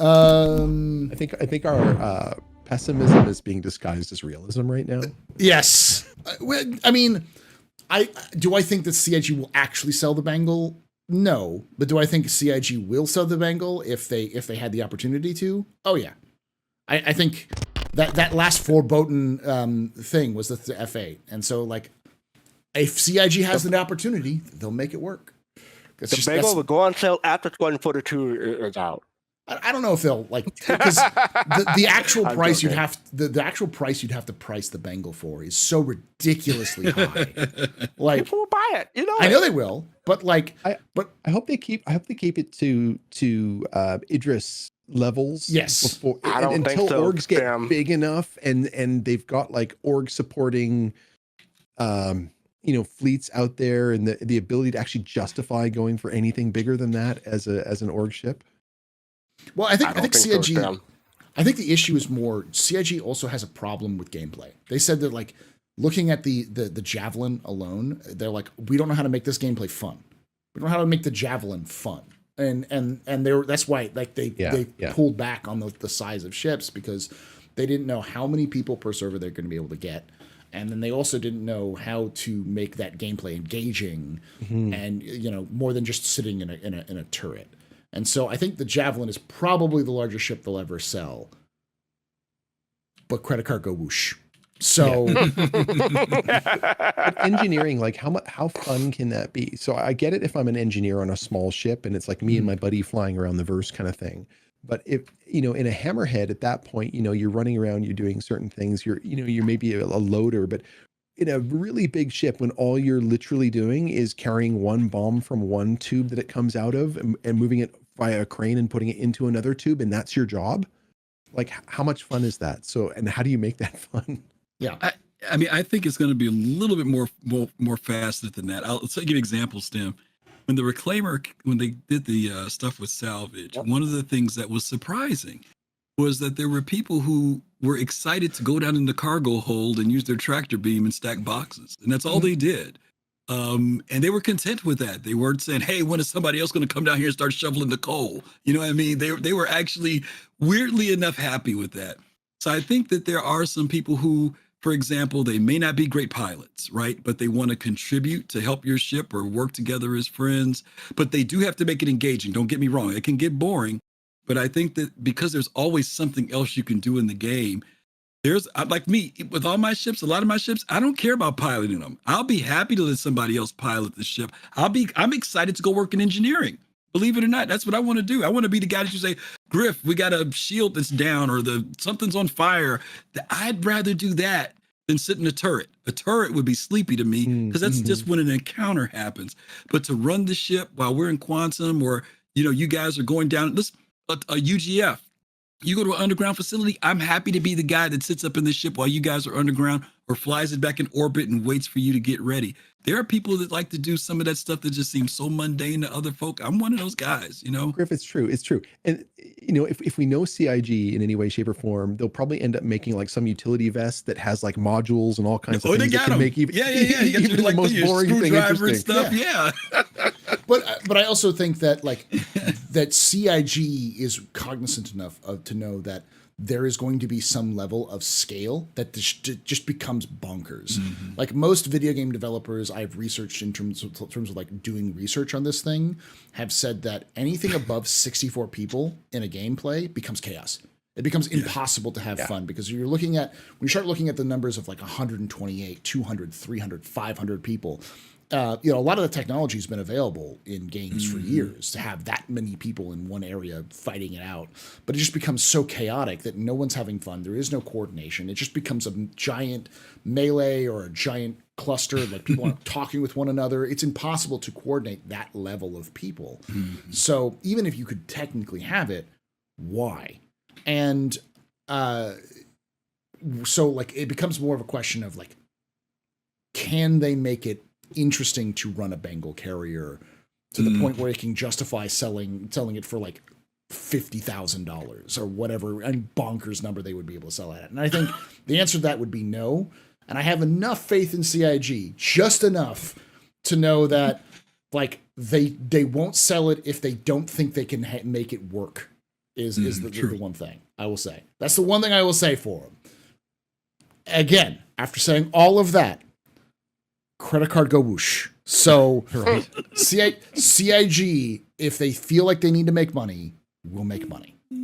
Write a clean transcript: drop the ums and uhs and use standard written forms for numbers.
I think our pessimism is being disguised as realism right now. Yes. I mean, I think that CIG will actually sell the Bengal? No. But do I think CIG will sell the Bengal if they had the opportunity to? Oh yeah. I think that last foreboding thing was the F8. And so like if CIG has an opportunity, they'll make it work. The Bengal will go on sale after 2042 is out. I don't know if they'll like because the actual price you'd have the actual price you'd have to price the Bengal for is so ridiculously high. Like people will buy it, you know. I know they will, but like, I hope they keep it to Idris levels. Yes, before, I don't until think so, orgs get big enough and they've got like org supporting, fleets out there and the ability to actually justify going for anything bigger than that as an org ship. Well, I think CIG. So, I think the issue is more CIG also has a problem with gameplay. They said that like looking at the Javelin alone, they're like, we don't know how to make this gameplay fun. We don't know how to make the Javelin fun, and that's why like they pulled back on the size of ships because they didn't know how many people per server they're going to be able to get. And then they also didn't know how to make that gameplay engaging and more than just sitting in a turret. And so I think the Javelin is probably the largest ship they'll ever sell. But credit card go whoosh. So engineering, like how fun can that be? So I get it if I'm an engineer on a small ship and it's like me and my buddy flying around the verse kind of thing. But if, in a hammerhead at that point, you're running around, you're doing certain things, you're maybe a loader, but in a really big ship when all you're literally doing is carrying one bomb from one tube that it comes out of and moving it via a crane and putting it into another tube, and that's your job. Like, how much fun is that? So, and how do you make that fun? Yeah. I mean, I think it's going to be a little bit more faceted than that. I'll give you examples, Tim. When the Reclaimer, when they did the stuff with salvage, one of the things that was surprising was that there were people who were excited to go down in the cargo hold and use their tractor beam and stack boxes. And that's all they did. And they were content with that. They weren't saying, hey, when is somebody else going to come down here and start shoveling the coal? You know what I mean? They were actually weirdly enough happy with that. So I think that there are some people who, for example, they may not be great pilots, right? But they want to contribute to help your ship or work together as friends. But they do have to make it engaging. Don't get me wrong. It can get boring. But I think that because there's always something else you can do in the game, like me, with all my ships, a lot of my ships, I don't care about piloting them. I'll be happy to let somebody else pilot the ship. I'm excited to go work in engineering. Believe it or not, that's what I want to do. I want to be the guy that you say, Griff, we got a shield that's down or something's on fire. I'd rather do that than sit in a turret. A turret would be sleepy to me because that's just when an encounter happens. But to run the ship while we're in Quantum or, you guys are going down, a UGF, you go to an underground facility, I'm happy to be the guy that sits up in the ship while you guys are underground or flies it back in orbit and waits for you to get ready. There are people that like to do some of that stuff that just seems so mundane to other folk. I'm one of those guys, Griff, it's true. It's true. And, if we know CIG in any way, shape, or form, they'll probably end up making like some utility vest that has like modules and all kinds of things that can make even, even the most boring thing interesting. Stuff. Yeah. But I also think that that CIG is cognizant enough to know that there is going to be some level of scale that just becomes bonkers. Like most video game developers I've researched in terms of like doing research on this thing have said that anything above 64 people in a gameplay becomes chaos. It becomes impossible to have fun because when you start looking at the numbers of like 128, 200, 300, 500 people, a lot of the technology has been available in games for years to have that many people in one area fighting it out. But it just becomes so chaotic that no one's having fun. There is no coordination. It just becomes a giant melee or a giant cluster. Like people aren't talking with one another. It's impossible to coordinate that level of people. So even if you could technically have it, why? And so like it becomes more of a question of like, can they make it interesting to run a Bengal carrier to the point where it can justify selling it for like $50,000 or whatever and bonkers number they would be able to sell it at. And I think the answer to that would be no. And I have enough faith in CIG, just enough to know that like they won't sell it if they don't think they can make it work. is the one thing I will say. That's the one thing I will say for them. Again, after saying all of that, credit card go whoosh. So Right. CIG, if they feel like they need to make money, will make money.